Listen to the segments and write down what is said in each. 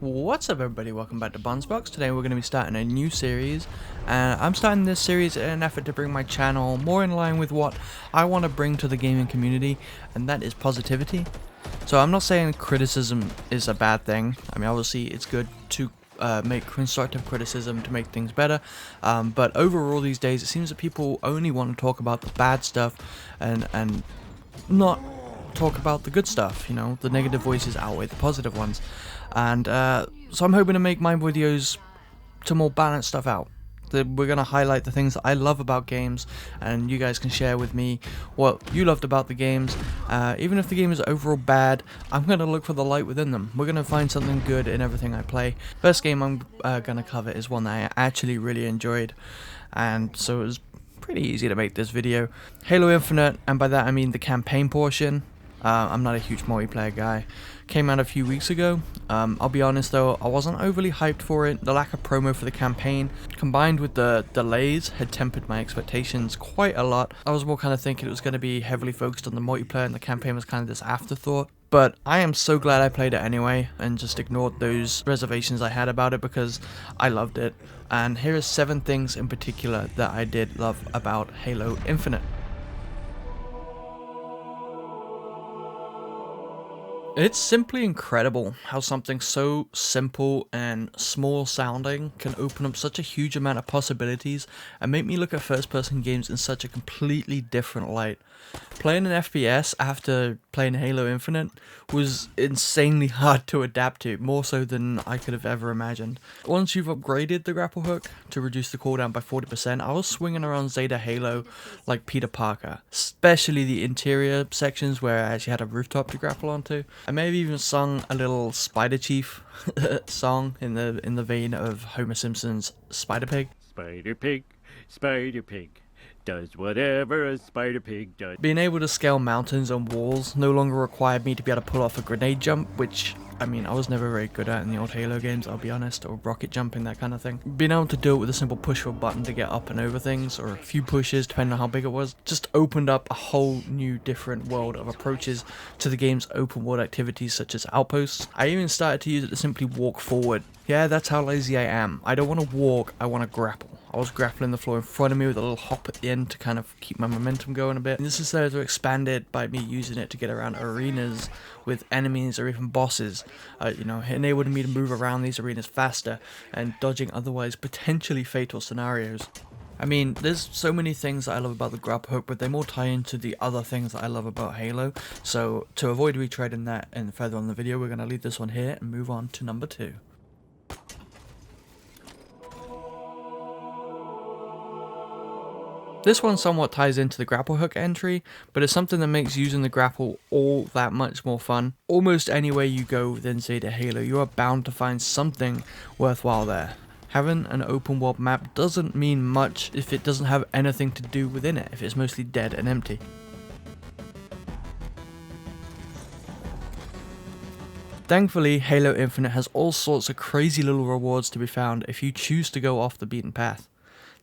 What's up everybody, welcome back to Bunsbox. Today we're going to be starting a new series, and I'm starting this series in an effort to bring my channel more in line with what I want to bring to the gaming community, and that is positivity. So I'm not saying criticism is a bad thing. I mean, obviously it's good to make constructive criticism to make things better, but overall these days it seems that people only want to talk about the bad stuff and not talk about the good stuff. You know, the negative voices outweigh the positive ones. And so I'm hoping to make my videos to more balance stuff out. We're going to highlight the things that I love about games, and you guys can share with me what you loved about the games. Even if the game is overall bad, I'm going to look for the light within them. We're going to find something good in everything I play. First game I'm going to cover is one that I actually really enjoyed, and so it was pretty easy to make this video. Halo Infinite, and by that I mean the campaign portion. I'm not a huge multiplayer guy. Came out a few weeks ago. I'll be honest though, I wasn't overly hyped for it. The lack of promo for the campaign, combined with the delays, had tempered my expectations quite a lot. I was more kind of thinking it was going to be heavily focused on the multiplayer, and the campaign was kind of this afterthought. But I am so glad I played it anyway, and just ignored those reservations I had about it because I loved it. And here are 7 things in particular that I did love about Halo Infinite. It's simply incredible how something so simple and small sounding can open up such a huge amount of possibilities and make me look at first person games in such a completely different light. Playing an FPS after playing Halo Infinite was insanely hard to adapt to, more so than I could have ever imagined. Once you've upgraded the grapple hook to reduce the cooldown by 40%, I was swinging around Zeta Halo like Peter Parker, especially the interior sections where I actually had a rooftop to grapple onto. I may have even sung a little Spider Chief song in the vein of Homer Simpson's Spider Pig. Spider Pig does whatever a spider pig does. Being able to scale mountains and walls no longer required me to be able to pull off a grenade jump, which, I mean, I was never very good at in the old Halo games, I'll be honest, or rocket jumping, that kind of thing. Being able to do it with a simple push of a button to get up and over things, or a few pushes depending on how big it was, just opened up a whole new different world of approaches to the game's open world activities such as outposts. I even started to use it to simply walk forward. Yeah, that's how lazy I am. I don't want to walk, I want to grapple. I was grappling the floor in front of me with a little hop at the end to kind of keep my momentum going a bit. And this is further expanded by me using it to get around arenas with enemies or even bosses. You know, it enabled me to move around these arenas faster and dodging otherwise potentially fatal scenarios. I mean, there's so many things that I love about the grapple hook, but they more tie into the other things that I love about Halo. So to avoid retreading that and further on the video, we're going to leave this one here and move on to number 2. This one somewhat ties into the grapple hook entry, but it's something that makes using the grapple all that much more fun. Almost anywhere you go within Zeta Halo, you are bound to find something worthwhile there. Having an open world map doesn't mean much if it doesn't have anything to do within it, if it's mostly dead and empty. Thankfully, Halo Infinite has all sorts of crazy little rewards to be found if you choose to go off the beaten path.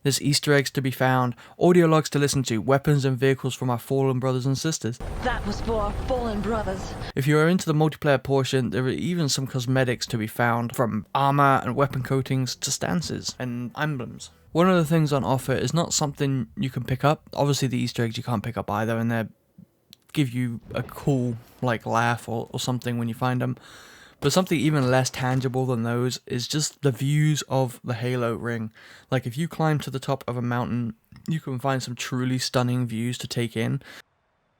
There's Easter eggs to be found, audio logs to listen to, weapons and vehicles from our fallen brothers and sisters. That was for our fallen brothers. If you are into the multiplayer portion, there are even some cosmetics to be found, from armor and weapon coatings to stances and emblems. One of the things on offer is not something you can pick up. Obviously the Easter eggs you can't pick up either, and they give you a cool laugh or something when you find them. But something even less tangible than those is just the views of the Halo ring. Like, if you climb to the top of a mountain, you can find some truly stunning views to take in.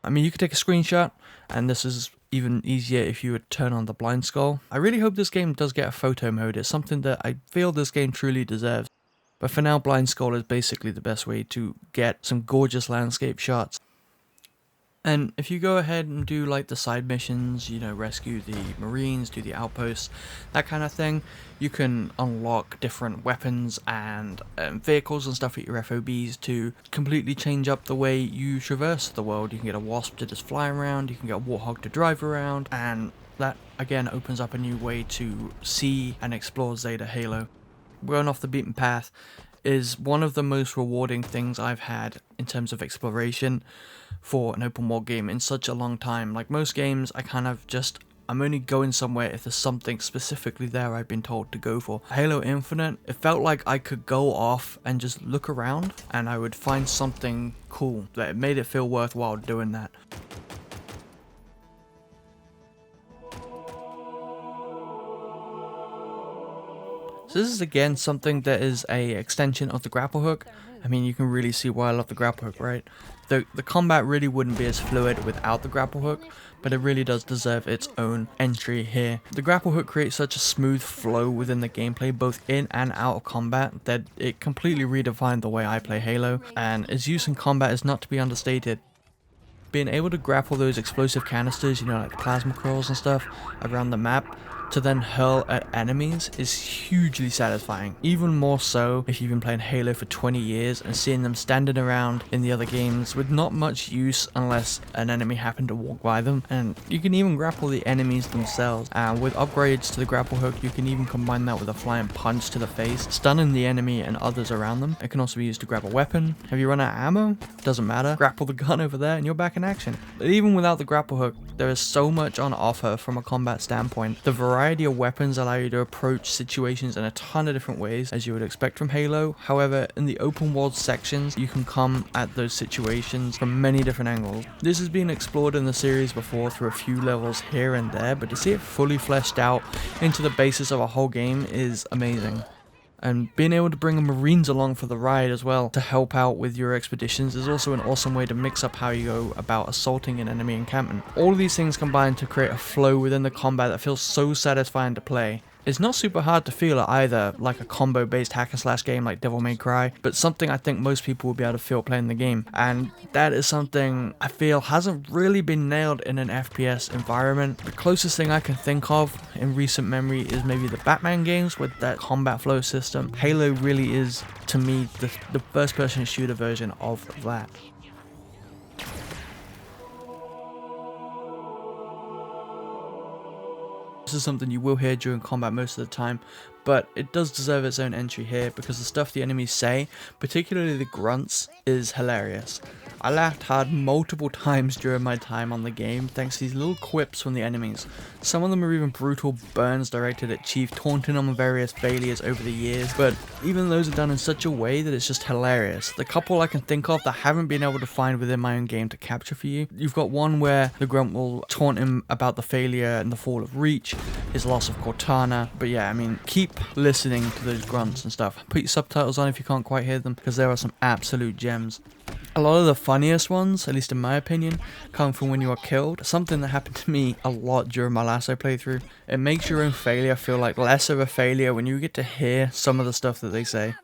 I mean, you could take a screenshot, and this is even easier if you would turn on the blind skull. I really hope this game does get a photo mode. It's something that I feel this game truly deserves. But for now, blind skull is basically the best way to get some gorgeous landscape shots. And if you go ahead and do like the side missions, you know, rescue the Marines, do the outposts, that kind of thing, you can unlock different weapons and vehicles and stuff at your FOBs to completely change up the way you traverse the world. You can get a Wasp to just fly around, you can get a Warthog to drive around, and that again opens up a new way to see and explore Zeta Halo. Going off the beaten path is one of the most rewarding things I've had in terms of exploration for an open world game in such a long time. Like most games, I kind of just I'm only going somewhere if there's something specifically there I've been told to go for. Halo Infinite, it felt like I could go off and just look around and I would find something cool that it made it feel worthwhile doing that. So this is again something that is a extension of the grapple hook. I mean, you can really see why I love the grapple hook, right? The combat really wouldn't be as fluid without the grapple hook, but it really does deserve its own entry here. The grapple hook creates such a smooth flow within the gameplay, both in and out of combat, that it completely redefined the way I play Halo, and its use in combat is not to be understated. Being able to grapple those explosive canisters, you know, like plasma crawls and stuff, around the map, to then hurl at enemies is hugely satisfying. Even more so if you've been playing Halo for 20 years and seeing them standing around in the other games with not much use unless an enemy happened to walk by them. And you can even grapple the enemies themselves. And with upgrades to the grapple hook, you can even combine that with a flying punch to the face, stunning the enemy and others around them. It can also be used to grab a weapon. Have you run out of ammo? Doesn't matter. Grapple the gun over there and you're back in action. But even without the grapple hook, there is so much on offer from a combat standpoint. The variety of weapons allow you to approach situations in a ton of different ways, as you would expect from Halo. However, in the open world sections, you can come at those situations from many different angles. This has been explored in the series before through a few levels here and there, but to see it fully fleshed out into the basis of a whole game is amazing. And being able to bring Marines along for the ride as well to help out with your expeditions is also an awesome way to mix up how you go about assaulting an enemy encampment. All of these things combine to create a flow within the combat that feels so satisfying to play. It's not super hard to feel it either, like a combo based hack and slash game like Devil May Cry, but something I think most people will be able to feel playing the game. And that is something I feel hasn't really been nailed in an FPS environment. The closest thing I can think of in recent memory is maybe the Batman games with that combat flow system. Halo really is, to me, the first person shooter version of that. This is something you will hear during combat most of the time, but it does deserve its own entry here because the stuff the enemies say, particularly the grunts, is hilarious. I laughed hard multiple times during my time on the game thanks to these little quips from the enemies. Some of them are even brutal burns directed at Chief, taunting him on various failures over the years, but even those are done in such a way that it's just hilarious. The couple I can think of that I haven't been able to find within my own game to capture for you. You've got one where the grunt will taunt him about the failure and the fall of Reach, his loss of Cortana, but yeah, I mean, keep listening to those grunts and stuff. Put your subtitles on if you can't quite hear them, because there are some absolute gems. A lot of the funniest ones, at least in my opinion, come from when you are killed. Something that happened to me a lot during my Lasso playthrough. It makes your own failure feel like less of a failure when you get to hear some of the stuff that they say.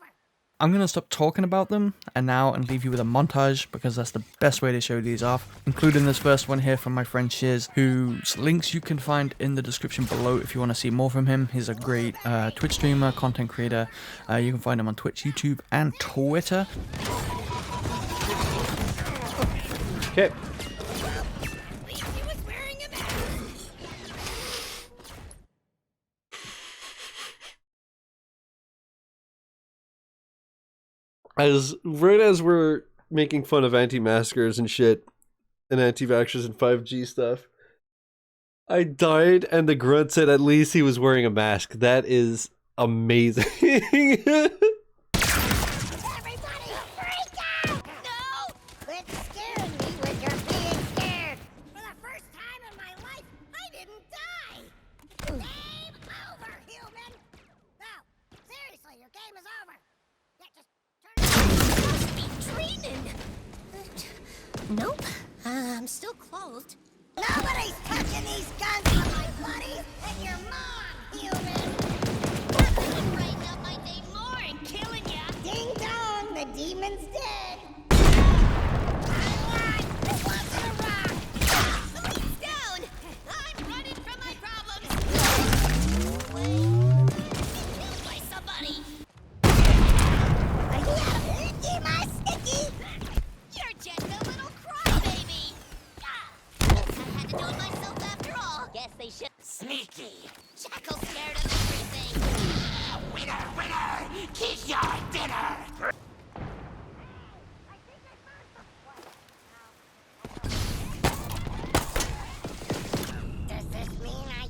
I'm going to stop talking about them and leave you with a montage, because that's the best way to show these off, including this first one here from my friend Shiz, whose links you can find in the description below if you want to see more from him. He's a great Twitch streamer, content creator. You can find him on Twitch, YouTube, and Twitter. Okay. Right as we're making fun of anti-maskers and shit, and anti-vaxxers and 5G stuff, I died and the grunt said at least he was wearing a mask. That is amazing. Nope, I'm still clothed. Nobody's touching these guns for my buddies and your mom, human! I'm writing up my name more and killing ya! Ding dong, the demon's dead! This one's a rock! Police down! I'm running from my problems! Wait, killed by somebody! My sticky! You're just a little crybaby! I had to do it myself after all. Guess they should. Sneaky! Jackal scared of everything! Winner, winner! Keep your dinner! Does this mean I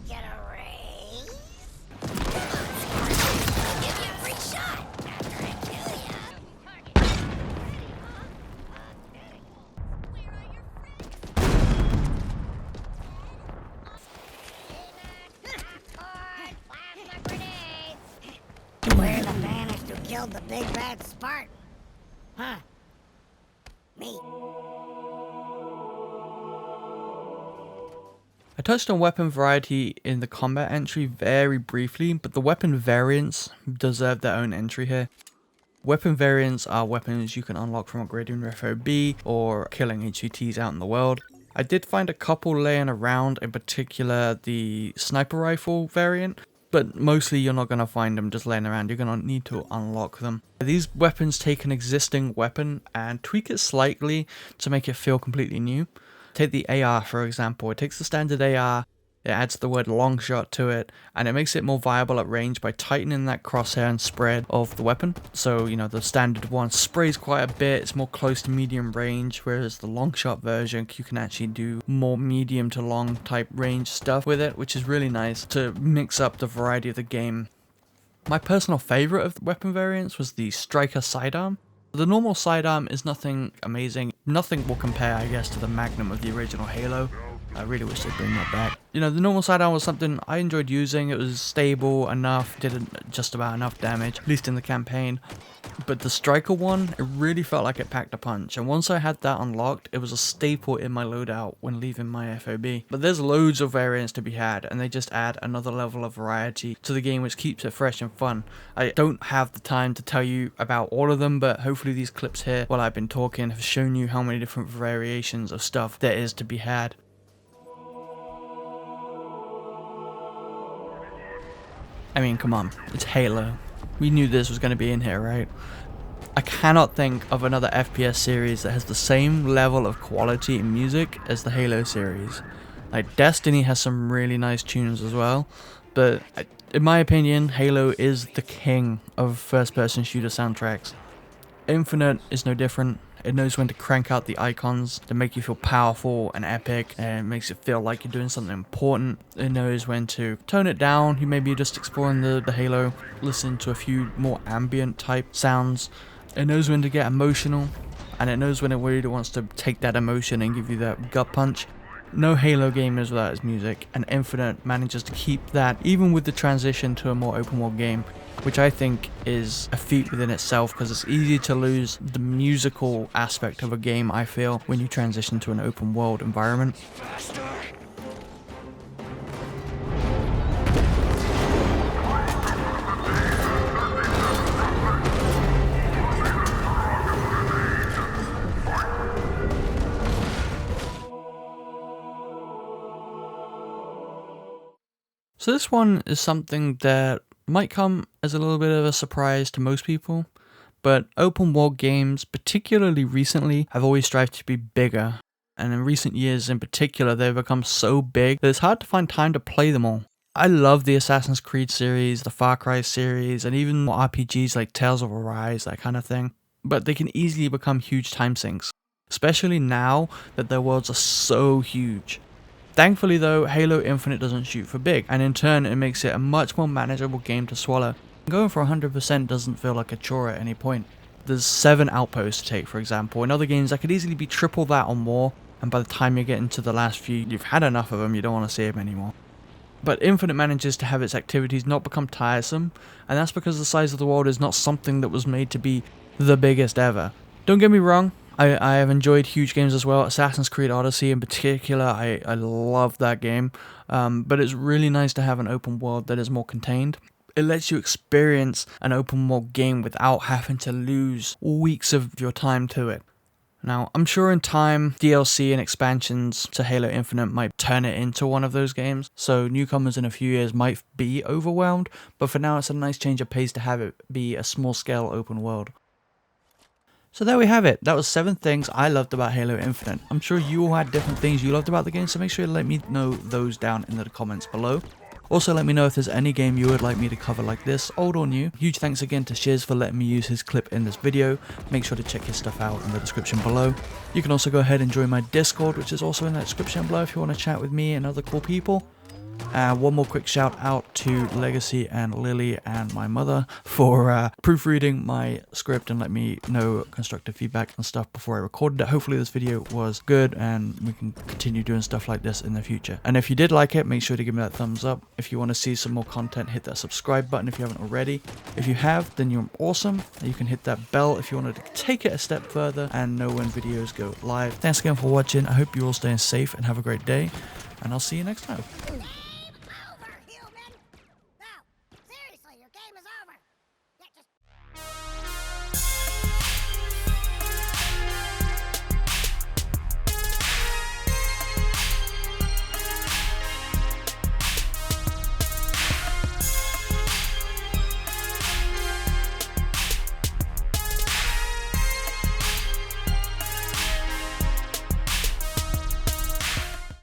killed the big bad Spartan? Huh? Me. I touched on weapon variety in the combat entry very briefly, but the weapon variants deserve their own entry here. Weapon variants are weapons you can unlock from upgrading your FOB or killing HVTs out in the world. I did find a couple laying around, in particular the sniper rifle variant, but mostly you're not going to find them just laying around, you're going to need to unlock them. These weapons take an existing weapon and tweak it slightly to make it feel completely new. Take the AR for example, it takes the standard AR, it adds the word long shot to it, and it makes it more viable at range by tightening that crosshair and spread of the weapon. So, you know, the standard one sprays quite a bit, it's more close to medium range, whereas the long shot version, you can actually do more medium to long type range stuff with it, which is really nice to mix up the variety of the game. My personal favorite of the weapon variants was the striker sidearm. The normal sidearm is nothing amazing, nothing will compare I guess to the Magnum of the original Halo. I really wish they'd bring that back. You know, the normal sidearm was something I enjoyed using. It was stable enough, did just about enough damage, at least in the campaign. But the striker one, it really felt like it packed a punch. And once I had that unlocked, it was a staple in my loadout when leaving my FOB. But there's loads of variants to be had, and they just add another level of variety to the game, which keeps it fresh and fun. I don't have the time to tell you about all of them, but hopefully these clips here, while I've been talking, have shown you how many different variations of stuff there is to be had. I mean, come on, it's Halo. We knew this was going to be in here, right? I cannot think of another FPS series that has the same level of quality in music as the Halo series. Like, Destiny has some really nice tunes as well, but in my opinion, Halo is the king of first-person shooter soundtracks. Infinite is no different. It knows when to crank out the icons to make you feel powerful and epic, and it makes it feel like you're doing something important. It knows when to tone it down. You maybe just exploring the Halo, listen to a few more ambient type sounds. It knows when to get emotional, and it knows when it really wants to take that emotion and give you that gut punch. No Halo game is without its music, and Infinite manages to keep that even with the transition to a more open world game, which I think is a feat within itself, because it's easy to lose the musical aspect of a game, I feel, when you transition to an open world environment. So this one is something that might come as a little bit of a surprise to most people, but open world games, particularly recently, have always strived to be bigger, and in recent years in particular they've become so big that it's hard to find time to play them all. I love the Assassin's Creed series, the Far Cry series, and even more RPGs like Tales of Arise, that kind of thing, but they can easily become huge time sinks, especially now that their worlds are so huge. Thankfully though, Halo Infinite doesn't shoot for big, and in turn it makes it a much more manageable game to swallow. Going for 100% doesn't feel like a chore at any point. There's 7 outposts to take, for example. In other games that could easily be triple that or more, and by the time you get into the last few, you've had enough of them, you don't want to see them anymore. But Infinite manages to have its activities not become tiresome, and that's because the size of the world is not something that was made to be the biggest ever. Don't get me wrong, I have enjoyed huge games as well. Assassin's Creed Odyssey in particular, I love that game. But it's really nice to have an open world that is more contained. It lets you experience an open world game without having to lose weeks of your time to it. Now, I'm sure in time, DLC and expansions to Halo Infinite might turn it into one of those games, so newcomers in a few years might be overwhelmed, but for now it's a nice change of pace to have it be a small-scale open world. So there we have it. That was 7 things I loved about Halo Infinite. I'm sure you all had different things you loved about the game, so make sure to let me know those down in the comments below. Also, let me know if there's any game you would like me to cover like this, old or new. Huge thanks again to Shiz for letting me use his clip in this video. Make sure to check his stuff out in the description below. You can also go ahead and join my Discord, which is also in the description below if you want to chat with me and other cool people. One more quick shout out to Legacy and Lily and my mother for proofreading my script and let me know constructive feedback and stuff before I recorded it. Hopefully this video was good and we can continue doing stuff like this in the future. And if you did like it, make sure to give me that thumbs up. If you want to see some more content, hit that subscribe button if you haven't already. If you have, then you're awesome. You can hit that bell if you wanted to take it a step further and know when videos go live. Thanks again for watching. I hope you're all staying safe and have a great day, and I'll see you next time.